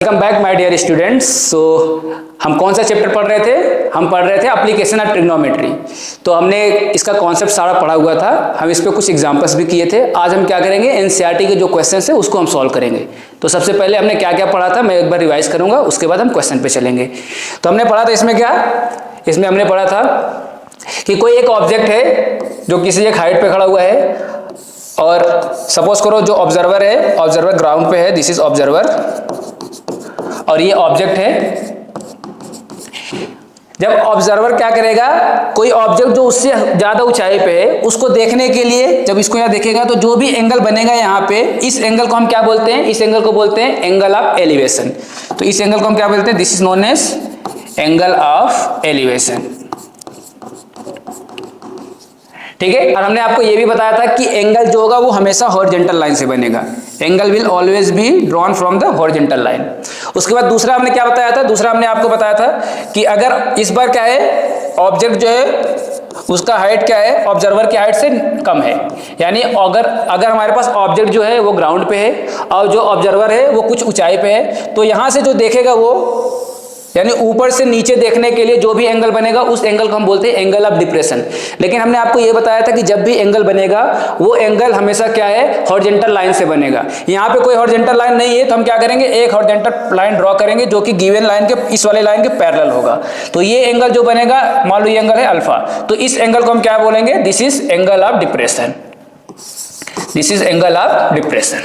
Welcome back my dear students. So हम कौन सा चैप्टर पढ़ रहे थे? हम पढ़ रहे थे एप्लीकेशन ऑफ ट्रिग्नोमेट्री। तो हमने इसका कॉन्सेप्ट सारा पढ़ा हुआ था, हम इस पे कुछ एग्जांपल्स भी किए थे। आज हम क्या करेंगे, एनसीईआरटी के जो क्वेश्चंस है उसको हम सॉल्व करेंगे। तो सबसे पहले हमने क्या क्या पढ़ा था मैं एक बार रिवाइज करूंगा, उसके बाद हम क्वेश्चन पे चलेंगे। तो हमने पढ़ा था इसमें क्या, इसमें हमने पढ़ा था कि कोई एक ऑब्जेक्ट है जो किसी एक हाइट पे खड़ा हुआ है, और सपोज करो जो ऑब्जर्वर है, ऑब्जर्वर ग्राउंड पे है, दिस इज ऑब्जर्वर, और ये ऑब्जेक्ट है। जब ऑब्जर्वर क्या करेगा, कोई ऑब्जेक्ट जो उससे ज्यादा ऊंचाई पे है उसको देखने के लिए जब इसको यहां देखेगा तो जो भी एंगल बनेगा यहाँ पे, इस एंगल को हम क्या बोलते हैं? इस एंगल को बोलते हैं एंगल ऑफ एलिवेशन। तो इस एंगल को हम क्या बोलते हैं? This is known as angle of elevation. ठीक है। और हमने आपको यह भी बताया था कि एंगल जो होगा वो हमेशा हॉरिजॉन्टल लाइन से बनेगा। Angle will always be drawn from the horizontal line. उसके बाद दूसरा हमने क्या बताया था? दूसरा हमने आपको बताया था कि अगर इस बार क्या है, ऑब्जेक्ट जो है उसका हाइट क्या है, ऑब्जर्वर की हाइट से कम है, यानी अगर हमारे पास ऑब्जेक्ट जो है वो ग्राउंड पे है और जो ऑब्जर्वर है वो कुछ ऊंचाई पे है, तो यहां से जो देखेगा वो, यानी ऊपर से नीचे देखने के लिए जो भी एंगल बनेगा उस एंगल को हम बोलते हैं एंगल ऑफ डिप्रेशन। लेकिन हमने आपको यह बताया था कि जब भी एंगल बनेगा वो एंगल हमेशा क्या है, हॉरिजॉन्टल लाइन से बनेगा। यहाँ पे कोई हॉरिजॉन्टल लाइन नहीं है तो हम क्या करेंगे, एक हॉरिजॉन्टल लाइन ड्रॉ करेंगे जो कि गिवन लाइन के, इस वाले लाइन के पैरेलल होगा। तो ये एंगल जो बनेगा, मान लो ये एंगल है अल्फा, तो इस एंगल को हम क्या बोलेंगे? This is angle of depression. This is angle of depression.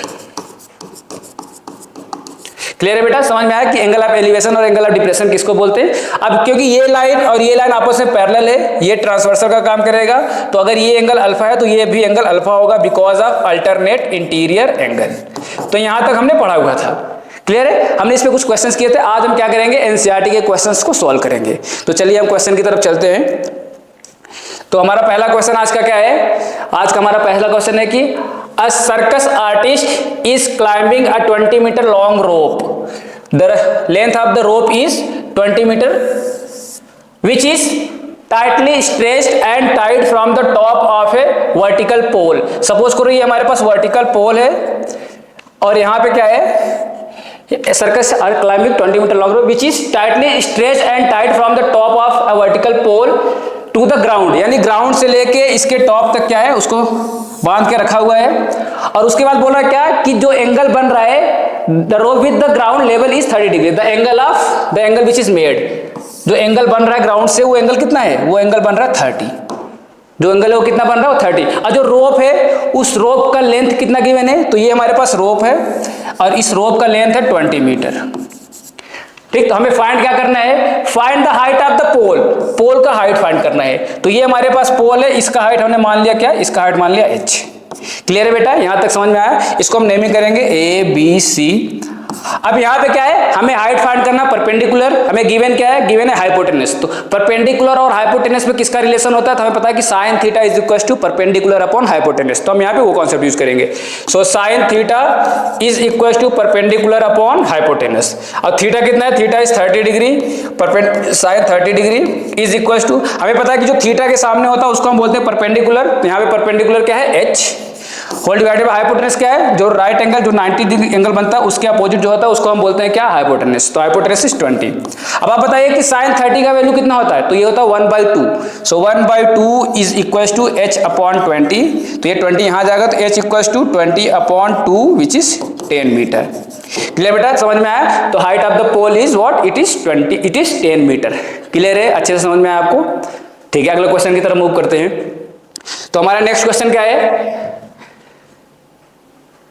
Clear है बेटा? समझ में आया कि एंगल ऑफ एलिवेशन और एंगल ऑफ डिप्रेशन किसको बोलते हैं? अब क्योंकि ये लाइन और ये लाइन आपस में पैरेलल है, ये ट्रांसवर्सल का काम करेगा, तो अगर ये एंगल अल्फा है तो ये भी एंगल अल्फा होगा because of alternate interior angle. तो यहां तक हमने पढ़ा हुआ था। क्लियर है? हमने इस पे कुछ क्वेश्चंस किए थे। आज हम क्या करेंगे, एनसीईआरटी के क्वेश्चंस को सॉल्व करेंगे। तो चलिए हम क्वेश्चन की तरफ चलते हैं। तो हमारा पहला क्वेश्चन आज का क्या है? आज का हमारा पहला क्वेश्चन है कि A circus artist is climbing a 20 meter long rope. The length of the rope is 20 meter, which is tightly stretched and tied from the top of a vertical pole. Suppose करो ये हमारे पास vertical pole है और यहाँ पे क्या है, circus are climbing 20 meter long rope which is tightly stretched and tied from the top of a vertical pole to the ground. यानी ग्राउंड से लेके इसके टॉप तक क्या है, उसको बांध के रखा हुआ है। और उसके बाद बोल रहा है क्या कि जो एंगल बन रहा है, the rope with the ground level is 30 degree, the angle which is made. जो एंगल बन रहा है ग्राउंड से वो एंगल कितना है? वो एंगल बन रहा है 30। जो एंगल है वो कितना बन रहा है? वो 30। और जो रोप है उस रोप का लेंथ कितना गिवन है? तो ये हमारे पास रोप है और इस रोप का लेंथ है 20 मीटर। ठीक, तो हमें फाइंड क्या करना है? Find the height of the pole. Pole का हाइट फाइंड करना है। तो ये हमारे पास पोल है, इसका हाइट हमने मान लिया क्या? इसका हाइट मान लिया h। क्लियर है बेटा? यहां तक समझ में आया? इसको हम नेमिंग करेंगे ए बी सी। अब यहाँ पे क्या है, हमें हाइट फाइंड करना परपेंडिकुलर। हमें गिवन क्या है? गिवन है हाइपोटेनस। तो परपेंडिकुलर और हाइपोटेनस में किसका रिलेशन होता है? तो हमें पता है कि sine theta is equal to perpendicular upon hypotenuse. तो हम यहाँ पे वो कॉन्सेप्ट यूज करेंगे। So sine theta is equal to perpendicular upon hypotenuse. और थीटा कितना है? Theta is 30 degree. Sine 30 degree is equal to, हमें पता है कि जो थीटा के सामने होता है उसको हम बोलते हैं परपेंडिकुलर। यहाँ पे परपेंडिकुलर क्या है? h whole divided by hypotenuse क्या है? जो राइट एंगल, जो 90 डिग्री एंगल बनता है उसके अपोजिट जो होता है उसको हम बोलते हैं क्या? हाइपोटेनस। तो हाइपोटेनस इज 20। अब आप बताइए कि साइन 30 का वैल्यू कितना होता है? तो ये होता है 1/2। So 1/2 is equal to h upon 20। तो ये 20 यहां जाएगा तो h equal to 20 upon 2 which is 10 metre. Clear बेटा? समझ में आया? तो height of the pole is what? It is 20, it is 10 metre. Clear है? अच्छे से समझ में आया आपको? ठीक है, अगले क्वेश्चन की तरफ मूव करते हैं। तो हमारा नेक्स्ट क्वेश्चन क्या है?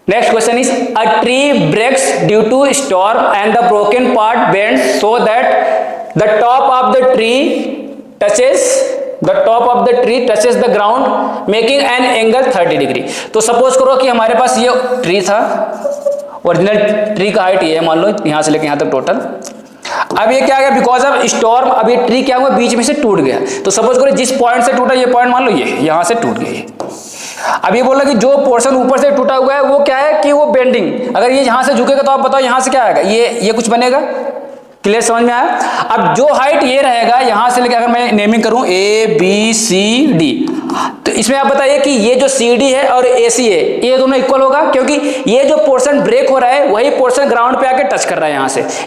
Next question is, a tree breaks due to storm and the broken part bends so that the top of the tree touches the ground making an angle 30 degree. तो suppose करो कि हमारे पास ये tree था, original tree का height ये है, मान लो यहां से लेके यहां तक टोटल। अब ये क्या गया? बिकॉज ऑफ स्टॉर्म अब ये ट्री क्या हुआ? बीच में से टूट गया। तो सपोज करो जिस पॉइंट से टूटा, ये पॉइंट मान लो ये यहां से टूट गया। अब ये बोल रहा कि जो पोर्शन ऊपर से टूटा हुआ है वो क्या है कि वो बेंडिंग। अगर ये यहां से झुकेगा तो आप बताओ यहां से क्या आएगा? ये कुछ बनेगा। क्लियर? समझ में आया? अब जो हाइट ये रहेगा यहां से लेकर, अगर मैं नेमिंग करूं ए बी सी डी, तो इसमें आप बताइए कि ये जो CD है और AC है ये दोनों इक्वल होगा, क्योंकि ये जो पोर्शन ब्रेक हो रहा है वही पोर्शन ग्राउंड पे आके टच कर रहा है,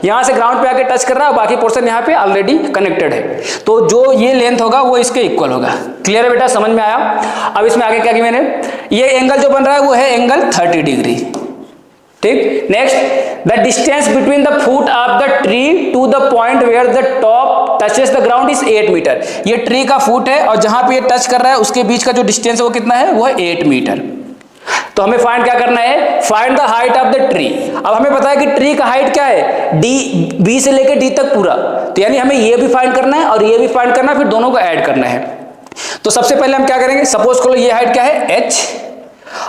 यहाँ से ग्राउंड पे आके टच कर रहा है, बाकी पोर्शन यहाँ पे ऑलरेडी कनेक्टेड है, तो जो ये लेंथ होगा वो इसके इक्वल होगा। क्लियर है बेटा, समझ में आया? अब इसमें आगे क्या किया मैंने, ये एंगल जो बन रहा है वो है एंगल 30 डिग्री। ठीक, next, the distance between the foot of the tree to the point where the top touches the ground is 8 metre. ये ट्री का फुट है और जहां पे ये टच कर रहा है उसके बीच का जो डिस्टेंस है वो कितना है, वो है 8 मीटर। तो हमें फाइंड क्या करना है, find the height of the tree. अब हमें पता है कि ट्री का हाइट क्या है, बी से लेकर डी तक पूरा, तो यानी हमें ये भी फाइंड करना है और ये भी फाइंड करना है, फिर दोनों को ऐड करना है। तो सबसे पहले हम क्या करेंगे, सपोज करो ये हाइट क्या है h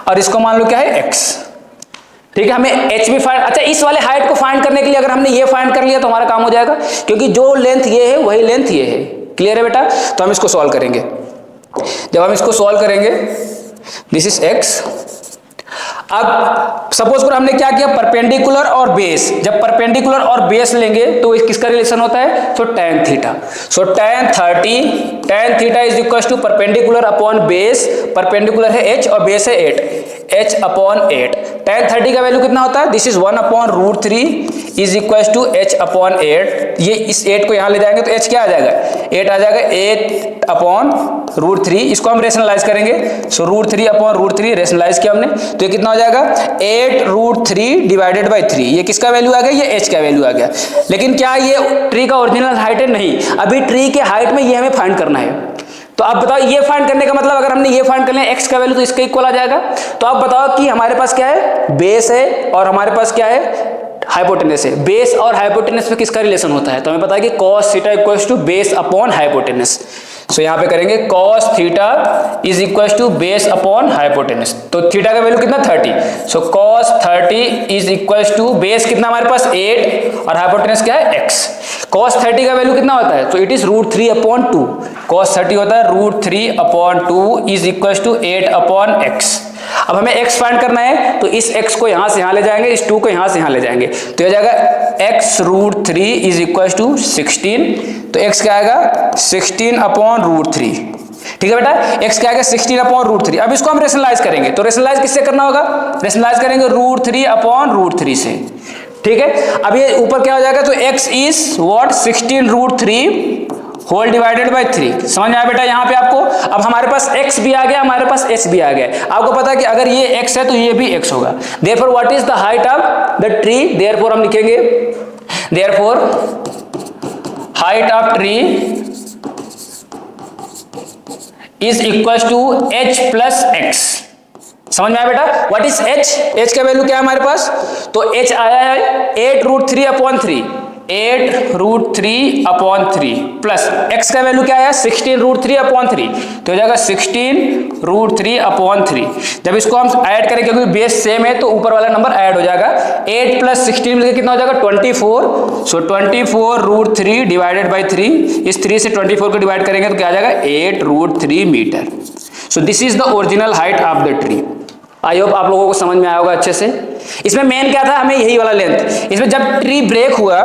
और इसको मान लो क्या है x। ठीक है, हमें h भी फाइंड, अच्छा इस वाले हाइट को फाइंड करने के लिए अगर हमने ये फाइंड कर लिया तो हमारा काम हो जाएगा, क्योंकि जो लेंथ ये है वही लेंथ ये है। क्लियर है बेटा? तो हम इसको सॉल्व करेंगे। जब हम इसको सॉल्व करेंगे, दिस इज x। अब सपोज करो हमने क्या किया, परपेंडिकुलर और बेस, जब परपेंडिकुलर और बेस लेंगे तो किसका रिलेशन होता है, तो tan theta. So tan 30, tan theta is equal to perpendicular upon base, perpendicular है h और बेस है 8, h अपॉन 8। tan 30 का वैल्यू कितना होता है, this is 1 upon root 3 is equal to h upon 8। ये इस 8 को यहाँ ले जाएंगे तो h क्या आ जाएगा, 8 आ जाएगा, 8 अपॉन रूट 3। इसको हम रेशनलाइज करेंगे, so root 3 upon root 3 rationalise किया हमने, तो ये कितना हो जाएगा, 8 रूट 3 डिवाइडेड बाई 3। ये किसका वैल्यू आ गया, ये h का वैल्यू आ गया। लेकिन क्या ये ट्री का ओरिजिनल हाइट है, नहीं, अभी ट्री के हाइट में ये हमें फाइंड करना है। तो आप बताओ ये फाइंड करने का मतलब, अगर हमने ये फाइंड कर लिया x का वैल्यू तो इसका इक्वल आ जाएगा। तो आप बताओ कि हमारे पास क्या है, बेस है और हमारे पास क्या है, हाइपोटेनस है। बेस और हाइपोटेनस में किसका रिलेशन होता है, तो हमें पता है कि cos theta equals to base upon hypotenuse. So यहाँ पे करेंगे cos theta is equals to base upon hypotenuse. तो थीटा का वैल्यू कितना, 30। So cos 30 is equals to base कितना हमारे पास 8 और हाइपोटेनस क्या है x। cos 30 का वैल्यू कितना होता है, तो it is root 3 upon 2। cos 30 होता है root 3 upon 2 is equals to 8 upon x। अब हमें x फाइंड करना है, तो इस x को यहां से यहां ले जाएंगे, इस 2 को यहां से यहां ले जाएंगे, तो ये जाएगा x root 3 is equal to 16। तो x क्या आएगा, 16 अपॉन रूट 3। ठीक है बेटा, x क्या आएगा, 16 अपॉन रूट 3। अब इसको हम रेशनलाइज करेंगे, तो रेशनलाइज किससे करना होगा, रेशनलाइज करेंगे रूट 3 अपॉन रूट 3 से। ठीक है, अब ये ऊपर क्या हो जाएगा, तो x is what, 16 root 3 whole divided by 3। समझ में आया बेटा यहाँ पे आपको? अब हमारे पास x भी आ गया, हमारे पास h भी आ गया। आपको पता है कि अगर ये x है तो ये भी x होगा। Therefore what is the height of the tree, therefore हम लिखेंगे, therefore height of tree is equal to h plus x। समझ में आया बेटा? व्हाट इज h, h का वैल्यू क्या है हमारे पास, तो h आया है 8 root 3 upon 3, 8 root 3 upon 3 plus x का वैल्यू क्या है, 16 रूट 3 अपॉन 3, तो हो जाएगा 16 रूट 3 अपॉन 3। जब इसको हम ऐड करें, क्योंकि बेस सेम है तो ऊपर वाला नंबर ऐड हो जाएगा, 8 प्लस 16 मिलकर कितना हो जाएगा, 24। सो 24 रूट 3 डिवाइडेड बाई 3, इस 3 से 24 को डिवाइड करेंगे तो क्या आ जाएगा, 8 root 3 metre. So this is the original height of the tree. I hope आप लोगों को समझ में आया होगा अच्छे से। इसमें मेन क्या था, हमें यही वाला लेंथ, इसमें जब ट्री ब्रेक हुआ,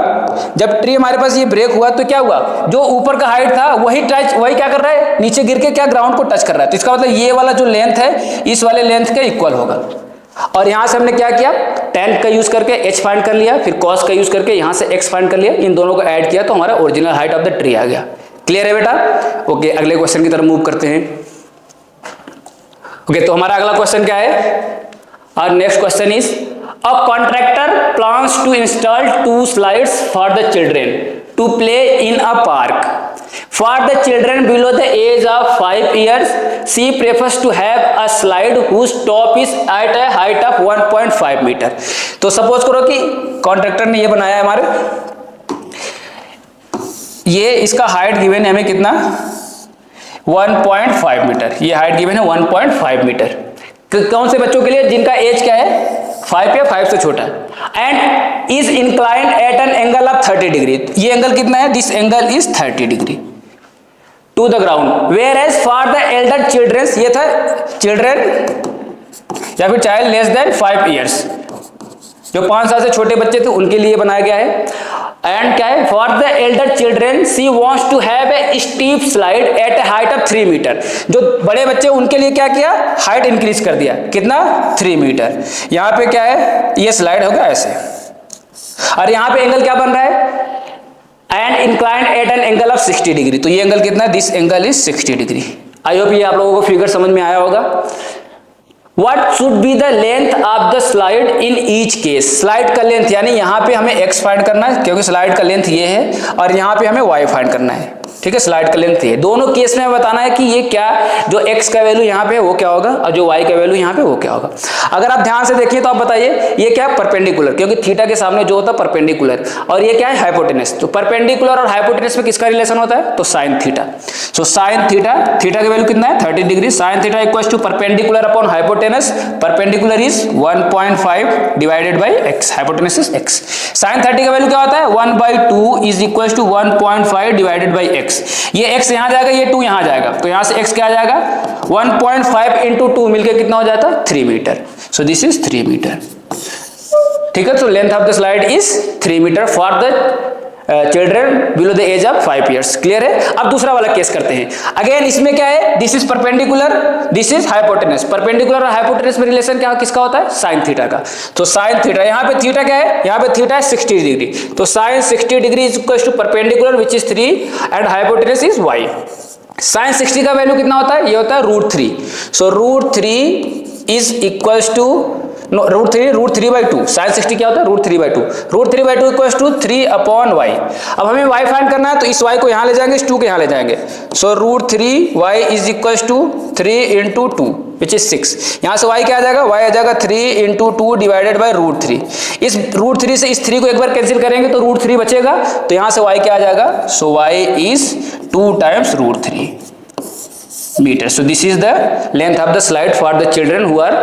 जब ट्री हमारे पास ये ब्रेक हुआ तो क्या हुआ, जो ऊपर का हाइट था वही क्या कर रहा है, नीचे गिर के क्या ग्राउंड को टच कर रहा है। तो इसका मतलब ये वाला जो लेंथ है इस वाले लेंथ के इक्वल होगा। और यहां से हमने क्या किया, tan का यूज करके h फाइंड कर लिया, फिर cos का यूज करके यहां से x फाइंड कर लिया, इन दोनों को ऐड किया तो हमारा original height of the tree आ गया। क्लियर है बेटा? ओके, अगले क्वेश्चन की तरफ मूव करते हैं। ओके, तो हमारा अगला क्वेश्चन क्या है, और next question is, a contractor plans to install 2 slides for the children to play in a park. For the children below the age of 5 years, she prefers to have a slide whose top is at a height of 1.5 metre. तो suppose करो कि contractor ने ये बनाया है हमारे, ये इसका हाइट गिवन है हमें कितना, 1.5 मीटर। ये हाइट गिवन है 1.5 मीटर। कौन से बच्चों के लिए, जिनका एज क्या है 5 या 5 से छोटा, and is inclined at an angle of 30 degree. ये एंगल कितना है, this angle is 30 degree to the ground. Whereas for the elder childrens, ये था चिल्ड्रन या फिर चाइल्ड लेस देन 5 years, जो 5 साल से छोटे बच्चे थे उनके लिए बनाया गया है। एंड क्या है, for the elder children she wants to have a steep slide at a height of 3 metre. जो बड़े बच्चे उनके लिए क्या किया, हाइट इंक्रीज कर दिया, कितना, 3 मीटर। यहां पे क्या है, ये स्लाइड होगा ऐसे, और यहां पे एंगल क्या बन रहा है, and inclined at an angle of 60 degree. तो ये एंगल कितना है, this angle is 60 degree. I hope ये आप लोगों को फिगर समझ में आया होगा। What should be the length of the slide in each case? Slide का लेंथ, यानी यहाँ पे हमें x फाइंड करना है क्योंकि स्लाइड का लेंथ ये है, और यहाँ पे हमें y फाइंड करना है, ठीक है। स्लाइड का लेंथ ये, दोनों केस में बताना है कि ये क्या, जो x का वैल्यू यहाँ पे है वो क्या होगा, और जो y का वैल्यू यहाँ पे वो क्या होगा। अगर आप ध्यान से देखिए तो आप बताइए ये क्या है, परपेंडिकुलर, क्योंकि थीटा के सामने जो होता है परपेंडिकुलर, और ये क्या है, हाइपोटेनस। तो परपेंडिकुलर और हाइपोटेनस में किसका रिलेशन होता है, तो sine theta. So sine theta, theta का वैल्यू कितना है, 30 degree. Sine theta equals to perpendicular upon hypotenuse, perpendicular is 1.5 divided by x, hypotenuse is x। Sine 30 का वैल्यू क्या होता है, 1/2 is equals to 1.5 divided by x। ये x यहां जाएगा, ये 2 यहां जाएगा, तो यहां से x क्या आ जाएगा, 1.5 इंटू 2 मिलकर कितना हो जाता है, 3 metre. So this is 3 metre, ठीक है। तो length of the slide is 3 metre for the children below the age of 5 years. Clear है। अब दूसरा वाला केस करते हैं। अगेन इसमें क्या है, this is perpendicular, this is hypotenuse. Perpendicular और हाइपोटेनस में रिलेशन क्या किसका होता है, साइन थीटा का। तो साइन थीटा, यहाँ पे थीटा क्या है, यहाँ पे थीटा है 60 डिग्री, तो sine 60 degree is equal to perpendicular which is 3 and hypotenuse is y। Sine 60 का वैल्यू कितना होता है, ये होता है √3। सो √3 इज इक्वल्स टू √3/2। साइन 60 क्या होता है, √3/2। √3/2 इक्वल्स टू 3 अपॉन y। अब हमें y फाइंड करना है, तो इस y को यहां ले जाएंगे, इस 2 को यहां ले जाएंगे। So √3y is equals to 3 into 2 which is 6। यहां से y क्या आ जाएगा, y आ जाएगा 3 इंटू 2 डिवाइडेड बाई √3। इस √3 से इस 3 को एक बार कैंसिल करेंगे तो √3 बचेगा, तो यहां से y क्या आ जाएगा, so y is 2 times √3 metre. So this is the length of the slide for the children who are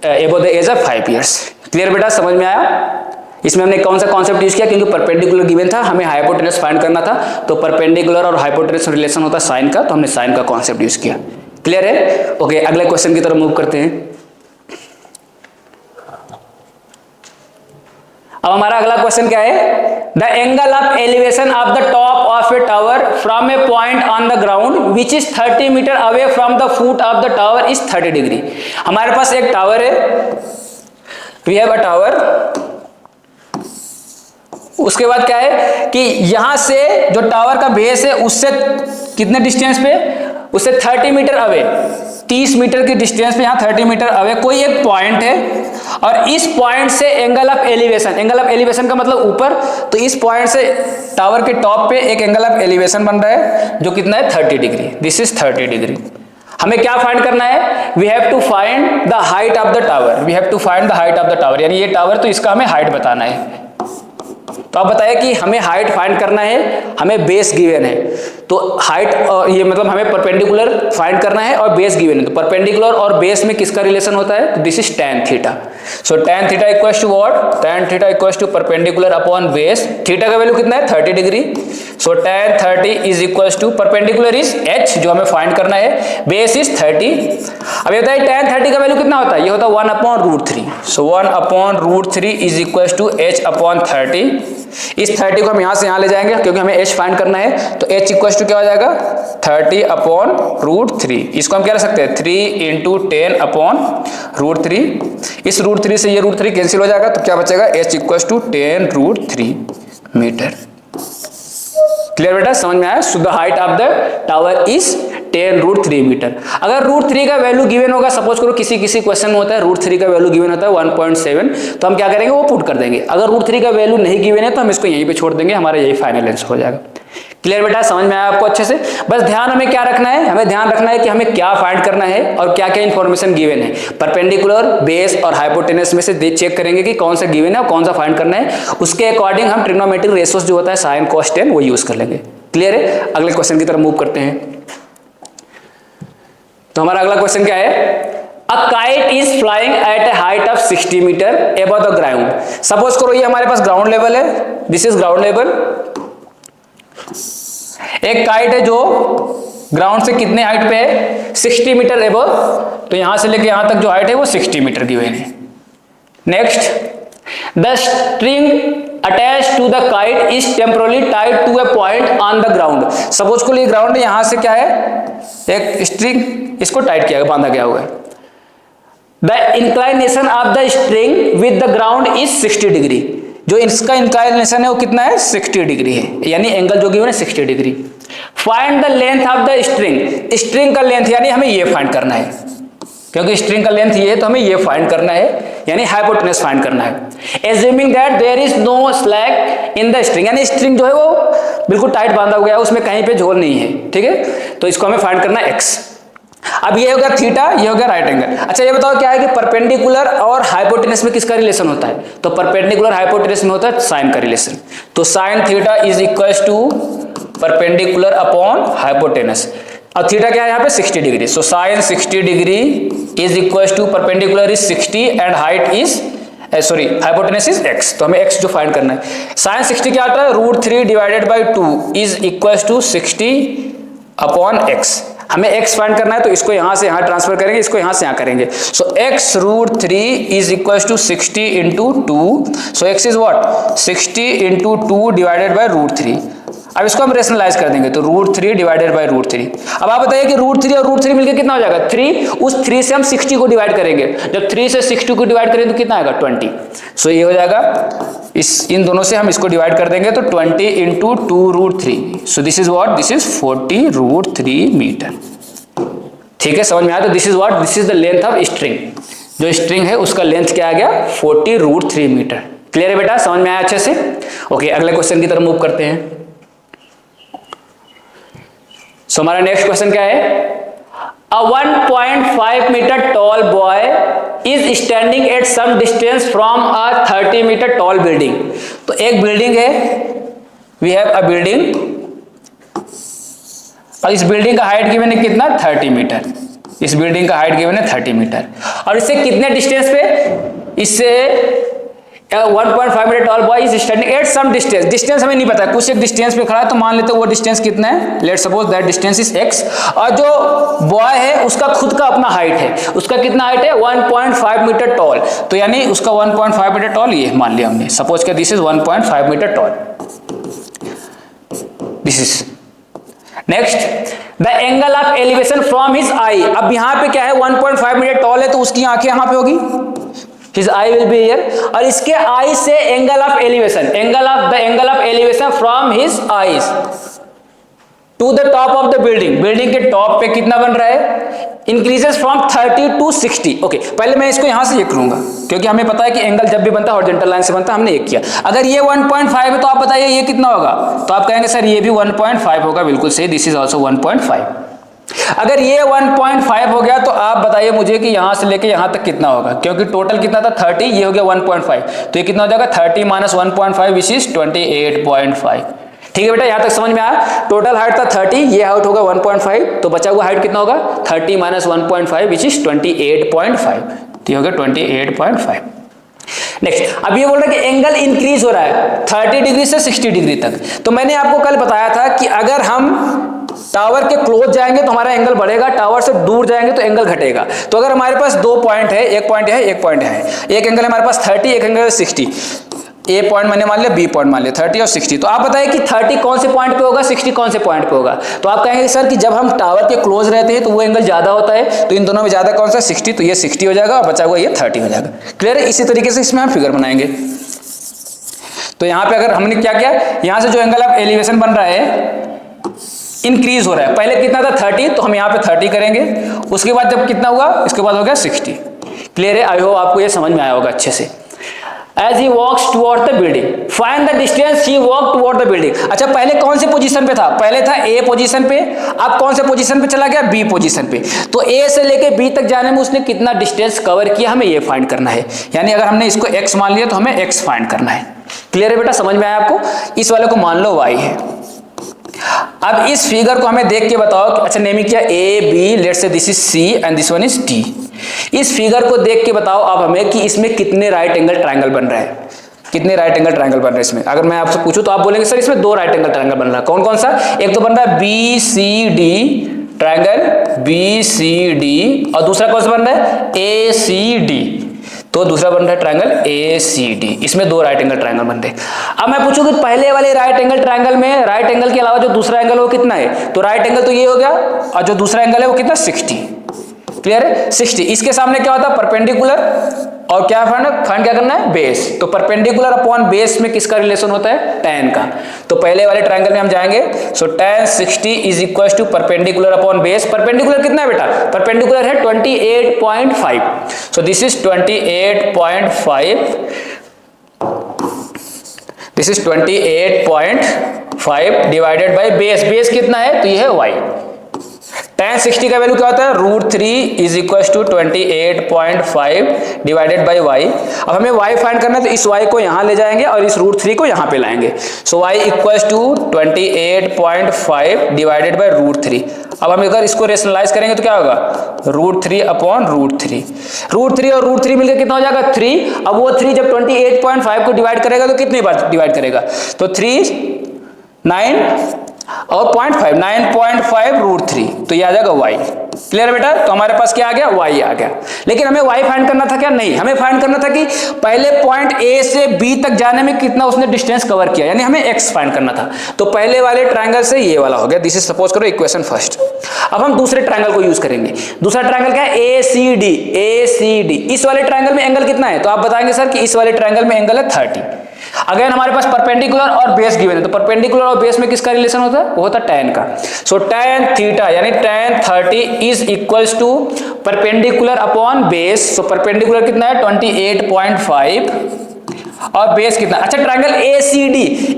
above the age of 5 years। Clear बेटा, समझ में आया। इसमें हमने कौन सा कॉन्सेप्ट यूज किया, क्योंकि परपेंडिकुलर गिवन था, हमें हाइपोटेनस फाइंड करना था, तो परपेंडिकुलर और हाइपोटेनस रिलेशन होता है साइन का, तो हमने साइन का कॉन्सेप्ट यूज किया। क्लियर है। ओके, अगले क्वेश्चन की तरफ मूव करते हैं। अब हमारा अगला क्वेश्चन क्या है, the angle of elevation of the top of a tower from a point on the ground which is 30 metre away from the foot of the tower is 30 degree. हमारे पास एक टावर है, वी हैव अ टावर। उसके बाद क्या है कि यहां से जो टावर का बेस है उससे कितने डिस्टेंस पे, उससे 30 मीटर अवे, 30 मीटर की डिस्टेंस पे, यहाँ 30 मीटर अवे कोई एक पॉइंट है, और इस पॉइंट से angle of elevation, angle of elevation का मतलब ऊपर, तो इस पॉइंट से टावर के टॉप पे एक एंगल ऑफ एलिवेशन बन रहा है जो कितना है, 30 डिग्री। This is 30 degree. हमें क्या फाइंड करना है, we have to find the height of the tower, we have to find the height of the tower, यानी ये टावर, तो इसका हमें हाइट बताना है। तो आप बताइए कि हमें हाइट फाइंड करना है, हमें बेस गिवन है, तो हाइट ये मतलब हमें परपेंडिकुलर फाइंड करना है और बेस गिवन है, तो परपेंडिकुलर और बेस में किसका रिलेशन होता है, तो this is tan theta. So tan theta equals to what, tan theta equals to perpendicular upon base. Theta का वैल्यू कितना है, 30 degree. So tan 30 is equals to perpendicular is h जो हमें फाइंड करना है, बेस इज 30। अब ये बताइए tan 30 का वैल्यू कितना होता है, ये होता है 1/√3। So 1/√3 is equals to h upon 30। इस 30 को हम यहां से यहां ले जाएंगे क्योंकि हमें h फाइंड करना है, तो h इक्वल्स टू क्या हो जाएगा, 30/√3। इसको हम क्या रख सकते हैं, 3 इंटू 10/√3। इस √3 से ये √3 कैंसिल हो जाएगा, तो क्या बचेगा, h equals to 10√3 metre. Clear बेटा, समझ में आया। So the height of the tower is 10√3 metre. अगर √3 का वैल्यू गिवन होगा, सपोज करो किसी क्वेश्चन में होता है √3 का वैल्यू गिवन होता है 1.7, तो हम क्या करेंगे, वो पुट कर देंगे। अगर √3 का वैल्यू नहीं गिवन है तो हम इसको यहीं पे छोड़ देंगे, हमारा यही फाइनल आंसर हो जाएगा। क्लियर बेटा, समझ में आया आपको अच्छे से। बस ध्यान हमें क्या रखना है, हमें ध्यान रखना है कि हमें क्या फाइंड करना है और क्या क्या इन्फॉर्मेशन गिवन है। परपेंडिकुलर, बेस और हाइपोटेनस में से चेक करेंगे कि कौन सा गिवन है और कौन सा फाइंड करना है, उसके अकॉर्डिंग हम ट्रिग्नोमेट्रिक रेशियोज जो होता है साइन कॉस टेन वो यूज कर लेंगे। क्लियर है। अगले क्वेश्चन की तरफ मूव करते हैं। तो हमारा अगला क्वेश्चन क्या है, a kite is flying at a height of 60 metre above the ground. Suppose करो ये हमारे पास ग्राउंड लेवल है, दिस इज ग्राउंड लेवल। एक काइट है जो ग्राउंड से कितने हाइट पे है, 60 मीटर अबव, तो यहां से लेके यहां तक जो हाइट है वो 60 मीटर की हुई है। Next, the string attach to the kite is temporally tied to a point on the ground. Suppose को ये ग्राउंड है, यहां से क्या है, एक स्ट्रिंग, इसको टाइट किया, बांधा गया हुआ है। The inclination of the string with the ground is 60 degree. जो इसका इंक्लाइनेशन है वो कितना है, 60 डिग्री है, यानी एंगल जो गिवन है 60 degree. Find the length of the string. String का लेंथ यानी हमें ये फाइंड करना है, क्योंकि स्ट्रिंग का लेंथ ये है तो हमें ये फाइंड करना है, यानी हाइपोटेनस फाइंड करना है। Assuming that there is no slack in the string, यानी स्ट्रिंग जो है वो बिल्कुल टाइट बांधा हुआ है, उसमें कहीं पे झोल नहीं है, ठीक है। तो इसको हमें फाइंड करना है एक्स। अब ये हो गया थीटा, ये हो गया राइट एंगल। अच्छा ये बताओ क्या है कि परपेंडिकुलर और हाइपोटेनस में किसका रिलेशन होता है, तो परपेंडिकुलर हाइपोटेनस में होता है साइन का रिलेशन। तो sine theta is equals to perpendicular upon hypotenuse, और थीटा क्या है यहाँ पे 60 degree. So sine 60 degree is equals to perpendicular is 60 and height is sorry hypotenuse is x। तो हमें x जो फाइंड करना है, साइन 60 क्या आता है, √3 divided by 2 is equals to 60 upon x। हमें x फाइंड करना है, तो इसको यहां से यहां ट्रांसफर करेंगे, इसको यहां से यहां करेंगे। So x √3 is equals to 60 into 2। So x is what, 60 into 2 divided by √3। अब इसको हम रेशनलाइज कर देंगे, तो √3 डिवाइडेड बाई √3। अब आप बताइए कि √3 और √3 मिलकर कितना हो जाएगा, 3। उस 3 से हम 60 को डिवाइड करेंगे, जब 3 से 60 को डिवाइड करेंगे तो कितना आएगा, 20। सो ये हो जाएगा, इन दोनों से हम इसको डिवाइड कर देंगे, तो 20 into 2√3। So this is what, this is 40√3 metre. ठीक है, समझ में आया। तो this is what, this is the length of string. जो स्ट्रिंग है उसका लेंथ क्या आ गया, 40√3 मीटर। क्लियर है बेटा, समझ में आया अच्छे से। ओके, अगले क्वेश्चन की तरफ मूव करते हैं। सो हमारा नेक्स्ट क्वेश्चन क्या है, a 1.5 metre tall boy is standing at some distance from a 30 metre tall building. तो एक बिल्डिंग है, वी हैव अ बिल्डिंग, और इस बिल्डिंग का हाइट गिवन है कितना, 30 मीटर। इस बिल्डिंग का हाइट गिवन है 30 मीटर, और इससे कितने डिस्टेंस पे, इससे 1.5 metre tall boy is standing at some distance. Distance हमें नहीं पता, कुछ एक डिस्टेंस पे खड़ा है, तो मान लेते हैं वो डिस्टेंस कितना है, let's suppose that distance is x। और जो बॉय है उसका खुद का अपना हाइट है, उसका कितना हाइट है, 1.5 मीटर टॉल। तो यानी उसका 1.5 मीटर टॉल ये मान लिया हमने, सपोज कि this is 1.5 metre tall, this is. Next, the angle of elevation from his eye. अब यहाँ पे क्या है, 1.5 मीटर टॉल है, तो उसकी आंखें यहाँ पे होगी, his eye will be here, और इसके आई से angle of elevation, angle of elevation from his eyes to the top of the building. Building के टॉप पे कितना बन रहा है, इंक्रीजेस फ्रॉम 30 टू 60। ओके, पहले मैं इसको यहां से ये करूंगा, क्योंकि हमें पता है कि एंगल जब भी बनता है हॉरिजॉन्टल लाइन से बनता है, हमने ये किया। अगर ये 1.5 है तो आप बताइए ये कितना होगा, तो आप कहेंगे सर ये भी 1.5 होगा, बिल्कुल सही, दिस इज ऑल्सो 1.5। अगर ये 1.5 हो गया तो आप बताइए मुझे कि यहां से लेके यहां तक कितना होगा, क्योंकि टोटल कितना था 30, ये हो गया 1.5, तो ये कितना हो जाएगा 30 माइनस 1.5 विच इज 28.5। ठीक है बेटा, यहां तक समझ में आया। टोटल हाइट था 30, ये हाइट होगा 1.5, तो बचा हुआ हाइट कितना होगा, 30 माइनस 1.5 विच इज 28.5, तो ये हो गया 28.5। नेक्स्ट, अब ये बोल रहा है कि एंगल इंक्रीज हो रहा है 30 डिग्री से 60 डिग्री तक। तो मैंने आपको कल बताया था कि अगर हम टावर के क्लोज जाएंगे तो हमारा एंगल बढ़ेगा, टावर से दूर जाएंगे तो एंगल घटेगा। तो अगर हमारे पास दो पॉइंट है, एक पॉइंट है, एक पॉइंट है, एक एंगल हमारे पास 30, एक एंगल 60, ए पॉइंट मैंने मान लिया, बी पॉइंट मान लिया, 30 और 60। तो आप बताइए कि 30 कौन से पॉइंट पे होगा, 60 कौन से पॉइंट पे होगा। तो आप कहेंगे सर कि जब हम टावर के क्लोज रहते हैं तो वो एंगल ज्यादा होता है, तो इन दोनों में ज्यादा कौन सा, 60, तो ये 60 हो जाएगा, और बचा हुआ ये 30 हो जाएगा। क्लियर है। इसी तरीके से इसमें हम फिगर बनाएंगे। तो यहाँ पे अगर हमने क्या किया, यहाँ से जो एंगल ऑफ एलिवेशन बन रहा है इंक्रीज हो रहा है, पहले कितना था 30, तो हम यहाँ पे 30 करेंगे, उसके बाद जब कितना हुआ, इसके बाद हो गया 60। क्लियर है, आई होप आपको ये समझ में आया होगा अच्छे से। As he walks toward the building, find the distance he walked toward the building। अच्छा, पहले कौन से पोजीशन पे था, पहले था A पोजीशन पे, अब कौन से पोजीशन पे चला गया, B पोजीशन पे। तो A से लेके B तक जाने में उसने कितना डिस्टेंस कवर किया, हमें ये फाइंड करना है। यानी अगर हमने इसको x मान लिया तो हमें x फाइंड करना है। क्लियर है बेटा, समझ में आया आपको। इस वाले को मान लो y है। अब इस फिगर को हमें देख के बताओ कि अच्छा नेमिंग किया A B, let's say this is C and this one is D। इस फिगर को देख के बताओ आप हमें कि इसमें कितने राइट एंगल ट्रायंगल बन रहे हैं, कितने राइट एंगल ट्रायंगल बन रहे हैं इसमें। अगर मैं आपसे पूछूं तो आप बोलेंगे सर इसमें 2 राइट एंगल ट्रायंगल बन रहा है। कौन कौन सा, एक तो बन रहा है BCD ट्रायंगल BCD, और दूसरा कौन सा बन रहा है ACD। तो दूसरा बन रहा है ट्रायंगल ACD। इसमें दो राइट एंगल ट्रायंगल बन रहे। अब मैं पूछूं कि पहले वाले राइट एंगल ट्रायंगल में राइट एंगल के अलावा जो दूसरा एंगल वो कितना है, तो राइट एंगल तो ये हो गया और जो दूसरा एंगल है वो कितना 60। क्लियर है, 60। इसके सामने क्या होता है परपेंडिकुलर, और क्या फाइंड क्या करना है बेस। तो परपेंडिकुलर अपॉन बेस में किसका रिलेशन होता है, tan का। तो पहले वाले ट्रायंगल में हम जाएंगे, so tan 60 is equal to perpendicular upon base. Perpendicular कितना है बेटा, परपेंडिकुलर है 28.5, so this is 28.5, this is 28.5 divided by base. Base कितना है, तो ये है y। tan 60 का वैल्यू क्या होता है, √3 is equal to 28.5 divided by y। अब हमें y फाइंड करना है, तो इस y को यहां ले जाएंगे और इस √3 को यहां पे लाएंगे। So y equal to 28.5 divided by √3। अब हम अगर इसको रेशनलाइज करेंगे तो क्या होगा, √3 अपॉन √3। √3 और √3 मिलकर कितना हो जाएगा 3। अब वो 3 जब 28.5 को डिवाइड करेगा तो कितनी बार डिवाइड करेगा, तो 3 9 और 0.5 9.5 √3, तो ये आ जाएगा y। क्लियर बेटा, तो हमारे पास क्या आ गया, y आ गया। लेकिन हमें y फाइंड करना था क्या, नहीं, हमें फाइंड करना था कि पहले पॉइंट A से B तक जाने में कितना उसने डिस्टेंस कवर किया, यानी हमें x फाइंड करना था। तो पहले वाले ट्रायंगल से ये वाला हो गया, दिस इज सपोज करो इक्वेशन फर्स्ट। अब हम दूसरे ट्रायंगल को यूज करेंगे। दूसरा ट्रायंगल क्या है, ACD। इस वाले ट्रायंगल में एंगल कितना है, तो आप बताएंगे सर कि इस वाले ट्रायंगल में एंगल है 30। अगेन हमारे पास परपेंडिकुलर और बेस गिवन है, तो परपेंडिकुलर और बेस में किसका रिलेशन होता है, वो होता है tan का। सो tan थीटा यानी tan 30 is equals to perpendicular upon base. So perpendicular कितना है 28.5 और बेस कितना, अच्छा ट्रायंगल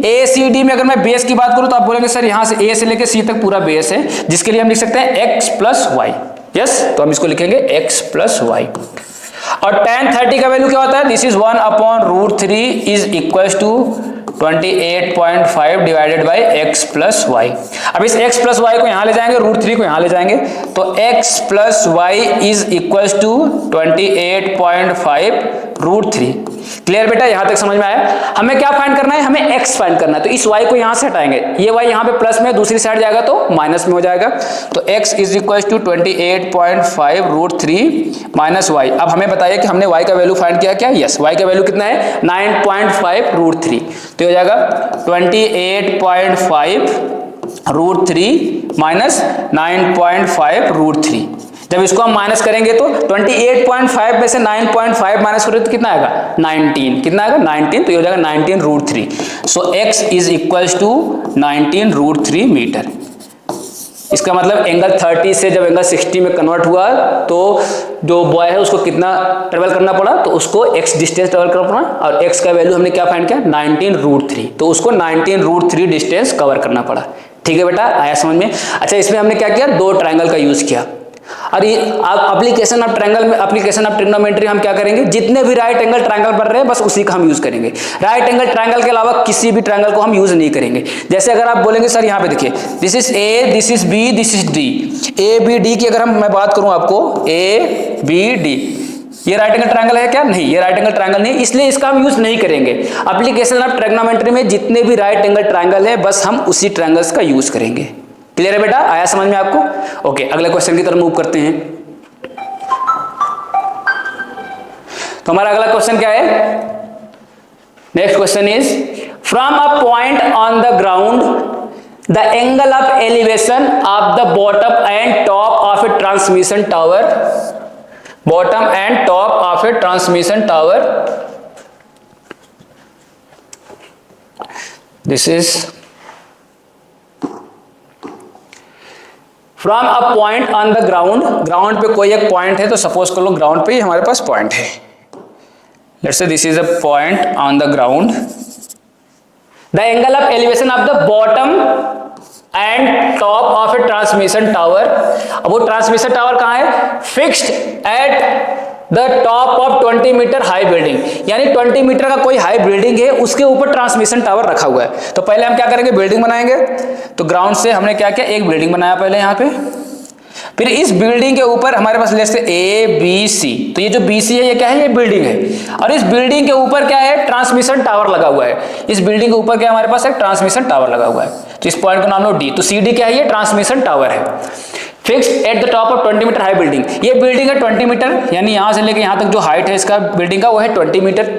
ACD में अगर मैं बेस की बात करूं तो आप बोलेंगे सर यहां से A से लेकर C तक पूरा बेस है, जिसके लिए हम लिख सकते हैं x प्लस वाई। यस, तो हम इसको लिखेंगे x प्लस वाई। और tan 30 का वैल्यू क्या होता है, this is 1 upon √3 is equals to 28.5 divided by x plus y. अब इस x प्लस वाई को यहां ले जाएंगे, √3 को यहां ले जाएंगे, तो x plus y is equals to 28.5 √3। Clear बेटा, यहां तक समझ में आया। हमें क्या फाइंड करना है, हमें x फाइंड करना है। तो इस y को यहां से हटाएंगे, ये y यहां पे प्लस में, दूसरी साइड जाएगा तो माइनस में हो जाएगा। तो x is equal to 28.5 √3 minus y। अब हमें बताइए कि हमने y का वैल्यू फाइंड किया क्या, यस, y का वैल्यू कितना है 9.5 √3, तो हो जाएगा 28.5 √3 माइनस 9.5 √3। जब इसको हम माइनस करेंगे तो 28.5 में से 9.5 माइनस करें तो कितना आएगा 19, कितना आएगा 19, तो ये हो जाएगा 19 √3। So x is equals to 19 √3 metre. इसका मतलब एंगल 30 से जब एंगल 60 में कन्वर्ट हुआ तो जो बॉय है उसको कितना ट्रेवल करना पड़ा, तो उसको x डिस्टेंस ट्रेवल करना पड़ा, और x का वैल्यू हमने क्या फाइंड किया 19 √3, तो उसको 19 √3 डिस्टेंस कवर करना पड़ा। ठीक है बेटा, आया समझ में। अच्छा, इसमें हमने क्या किया, दो ट्रायंगल का यूज किया। और ये एप्लीकेशन ऑफ ट्रायंगल में, एप्लीकेशन ऑफ ट्रिग्नोमेट्री हम क्या करेंगे, जितने भी राइट एंगल ट्रायंगल बन रहे हैं बस उसी का हम यूज करेंगे। राइट एंगल ट्रायंगल के अलावा किसी भी ट्रायंगल को हम यूज नहीं करेंगे। जैसे अगर आप बोलेंगे सर यहाँ पे देखिए, this is A, this is B, this is D। ABD की अगर मैं बात करूं आपको, ABD, ये राइट एंगल ट्रायंगल है क्या, नहीं, ये राइट एंगल ट्रायंगल नहीं, इसलिए इसका हम यूज नहीं करेंगे। एप्लीकेशन ऑफ ट्रिग्नोमेट्री में जितने भी राइट एंगल ट्रायंगल है बस हम उसी ट्रायंगल्स का यूज करेंगे। क्लियर है बेटा, आया समझ में आपको। ओके, अगले क्वेश्चन की तरफ मूव करते हैं। तो हमारा अगला क्वेश्चन क्या है, next question is, from a point on the ground the angle of elevation of the bottom and top of a transmission tower, bottom and top of a transmission tower, this is from a point on the ground. Ground पे कोई एक point है, तो suppose कर लो ground पे ही हमारे पास पॉइंट है। Let's say this is a point on the ground, the angle of elevation of the bottom and top of a transmission tower. अब वो ट्रांसमिशन टावर कहां है, fixed at the top of 20 metre high building, यानी 20 metre का कोई high building है, उसके ऊपर ट्रांसमिशन टावर रखा हुआ है। तो पहले हम क्या करेंगे, बिल्डिंग बनाएंगे। तो ग्राउंड से हमने क्या किया, एक बिल्डिंग बनाया पहले यहाँ पे, फिर इस बिल्डिंग के ऊपर हमारे पास लेट्स से ABC, तो ये जो BC है ये क्या है, ये बिल्डिंग है, और इस बिल्डिंग के ऊपर क्या है, ट्रांसमिशन टावर लगा हुआ है। इस बिल्डिंग के ऊपर क्या है, हमारे पास एक ट्रांसमिशन टावर लगा हुआ है। तो इस पॉइंट का नाम लो डी। तो सी डी क्या है? ये ट्रांसमिशन टावर है fixed at the top of 20 metre high building. ये बिल्डिंग है 20 मीटर, यानी यहां से लेके यहां तक जो हाइट है इसका बिल्डिंग का वो है 20 मीटर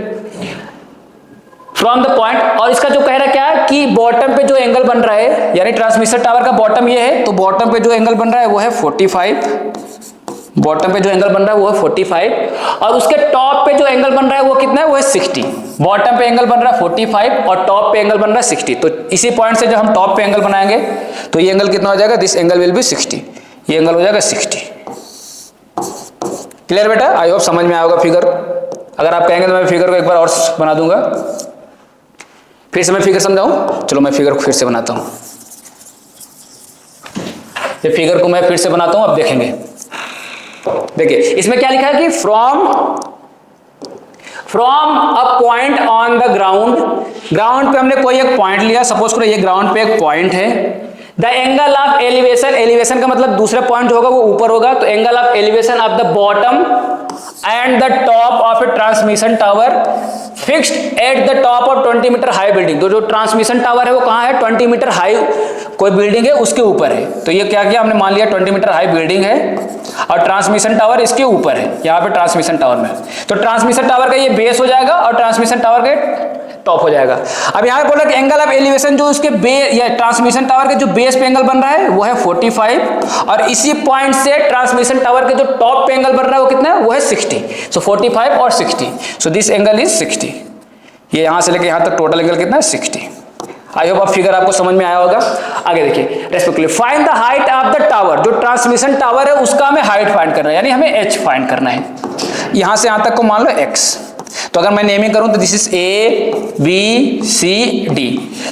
फ्रॉम द पॉइंट। और इसका जो कह रहा है क्या है कि बॉटम पे जो एंगल बन रहा है, यानी ट्रांसमिशन टावर का बॉटम ये है, तो बॉटम पे जो एंगल बन रहा है वो है 45, बॉटम पे जो एंगल बन रहा है वो है 45, और उसके टॉप पे जो एंगल बन रहा है वो कितना है? वो है 60। बॉटम पे एंगल बन रहा है 45 और टॉप पे एंगल बन रहा है 60। तो इसी पॉइंट से जब हम टॉप पे एंगल बनाएंगे तो ये एंगल कितना हो जाएगा? दिस एंगल विल बी 60, ये एंगल हो जाएगा 60। क्लियर बेटा? आई होप समझ में आएगा फिगर। अगर आप कहेंगे तो मैं फिगर को एक बार और बना दूंगा। फिर से मैं फिगर समझाऊं? चलो मैं फिगर को फिर से बनाता हूं। ये फिगर को मैं फिर से बनाता हूं, अब देखेंगे। देखिए इसमें क्या लिखा है कि from a point on the ground, ground पे हमने कोई एक पॉइंट लिया, सपोज करो ये ग्राउंड पे एक पॉइंट है। The angle of elevation, elevation का मतलब दूसरा पॉइंट जो होगा वो ऊपर होगा, तो angle of elevation of the bottom and the top of a transmission tower fixed at the top of 20 metre high building. तो जो ट्रांसमिशन टावर है वो कहाँ है? 20 मीटर हाई कोई बिल्डिंग है उसके ऊपर है। तो ये क्या किया हमने? मान लिया 20 मीटर हाई बिल्डिंग है और ट्रांसमिशन टावर इसके ऊपर है, यहाँ पे ट्रांसमिशन टावर में। तो ट्रांसमिशन टावर का ये बेस हो जाएगा और ट्रांसमिशन टावर के टॉप हो जाएगा। अब यहाँ पे बोला कि एंगल ऑफ एलिवेशन जो उसके बेस या ट्रांसमिशन टावर के जो बेस पे एंगल बन रहा है वो है 45, और इसी पॉइंट से ट्रांसमिशन टावर के जो टॉप पे एंगल बन रहा है वो कितना है? वो है 60। सो 45 और 60, सो दिस एंगल इज 60। ये यहाँ से लेके यहाँ तक टोटल एंगल कितना है? 60। आई होप अब फिगर आपको समझ में आया होगा। आगे देखिए respectively find the height of the tower, जो ट्रांसमिशन टावर है उसका हमें हाइट फाइंड करना है, यानी हमें एच फाइंड करना है। यहाँ से यहाँ तक को मान लो एक्स। तो अगर मैं नेमिंग करूं तो this is A B C D.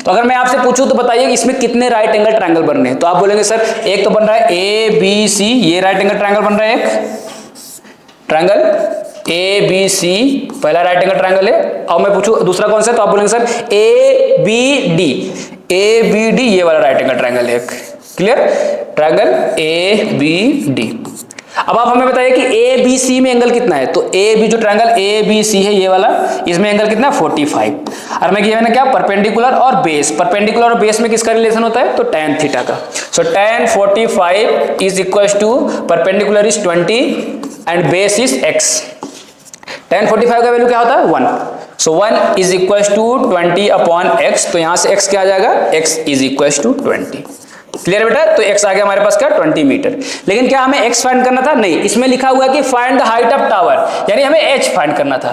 तो अगर मैं आपसे पूछूं तो बताइए कि इसमें कितने राइट एंगल ट्रायंगल बनने हैं? तो आप बोलेंगे सर एक तो बन रहा है ए बी सी, ये राइट एंगल ट्रायंगल बन रहा है, एक ट्रायंगल ए बी सी पहला राइट एंगल ट्रायंगल है। और मैं पूछूं दूसरा कौन सा, तो आप बोलेंगे sir A B D, A B D ये वाला राइट एंगल ट्रायंगल है। Clear? Triangle A B D. अब आप हमें बताइए कि ए बी सी में एंगल कितना है? तो ए बी जो ट्रायंगल ए बी सी है ये वाला, इसमें एंगल कितना है? 45। और मैं किया मैंने क्या? परपेंडिकुलर और बेस। परपेंडिकुलर और बेस में किसका रिलेशन होता है? तो tan थीटा का। So tan 45 is equal to perpendicular is 20 and base is x। tan 45 का वैल्यू क्या होता है? 1। So 1 is equal to 20 upon x। तो यहां से x क्या आ जाएगा? x is equal to 20। Clear बेटा? तो x आ गया हमारे पास क्या? 20 मीटर। लेकिन क्या हमें x फाइंड करना था? नहीं, इसमें लिखा हुआ है कि find the height of tower, यानी हमें h फाइंड करना था।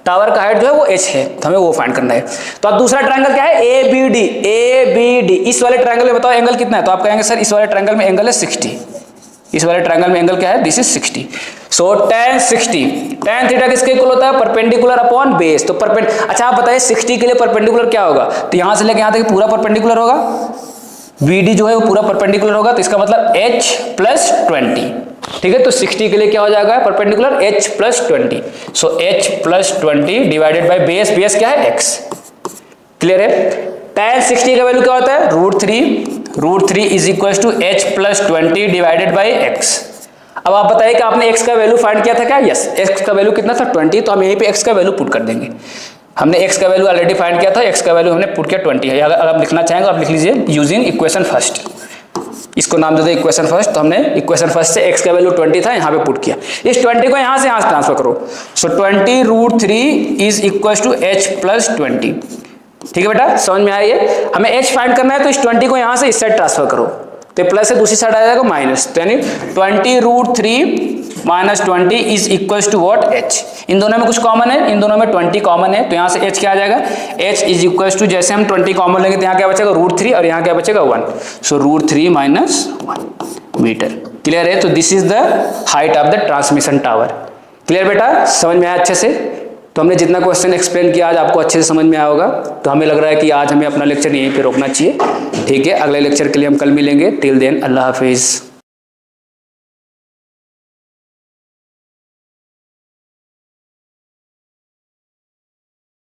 टावर का हाइट जो है वो h है, तो हमें वो फाइंड करना है। तो अब दूसरा ट्रायंगल क्या है? A B D. A B D इस वाले ट्रायंगल में बताओ एंगल कितना है? तो आप कहेंगे सर इस वाले ट्रायंगल में एंगल है 60। इस वाले ट्रायंगल में एंगल क्या है? This is 60। So tan 60, tan theta किसके इक्वल होता है? Perpendicular upon base. तो अच्छा आप बताइए 60 के लिए परपेंडिकुलर क्या होगा? तो यहां से लेके यहां तक पूरा परपेंडिकुलर होगा, BD जो है वो पूरा परपेंडिकुलर होगा, तो इसका मतलब h प्लस 20। ठीक है, तो 60 के लिए क्या हो जाएगा? Perpendicular h plus 20। So h plus 20 divided by base, base क्या है? x। क्लियर है? tan 60 का वैल्यू क्या होता है? √3 is equal to h plus 20 divided by x। अब आप बताइए कि आपने x का वैल्यू फाइंड किया था क्या? यस, x का वैल्यू कितना था? 20। तो हम यहीं पे x का वैल्यू पुट कर देंगे। हमने x का वैल्यू ऑलरेडी फाइंड किया था, x का वैल्यू हमने पुट किया 20 है। अगर आप लिखना चाहेंगे आप लिख लीजिए यूजिंग इक्वेशन फर्स्ट। इसको नाम दे दो इक्वेशन फर्स्ट। तो हमने इक्वेशन फर्स्ट से x का वैल्यू 20 था, यहाँ पे पुट किया। इस 20 को यहाँ से ट्रांसफर करो। So 20 √3 is equal to h plus 20। ठीक है बेटा, समझ में आया? ये हमें h फाइंड करना है, तो इस 20 को यहाँ से इस साइड ट्रांसफर करो, तो प्लस से दूसरी साइड आ जाएगा माइनस। तो यानी 20 √3 minus 20 is equal to what? h। इन दोनों में कुछ कॉमन है, इन दोनों में 20 कॉमन है, तो यहाँ से h क्या आ जाएगा? h इज इक्वल टू, जैसे हम 20 कॉमन लेंगे तो यहाँ क्या बचेगा? √3 और यहाँ क्या बचेगा? 1। सो √3 माइनस 1 मीटर। क्लियर है? तो this is the height of the transmission tower. Clear बेटा? समझ में आया अच्छे से? तो हमने जितना क्वेश्चन एक्सप्लेन किया आज आपको अच्छे से समझ में आया होगा। तो हमें लग रहा है कि आज हमें अपना लेक्चर यहीं पे रोकना चाहिए। ठीक है, अगले लेक्चर के लिए हम कल मिलेंगे। टिल देन अल्लाह हाफिज़।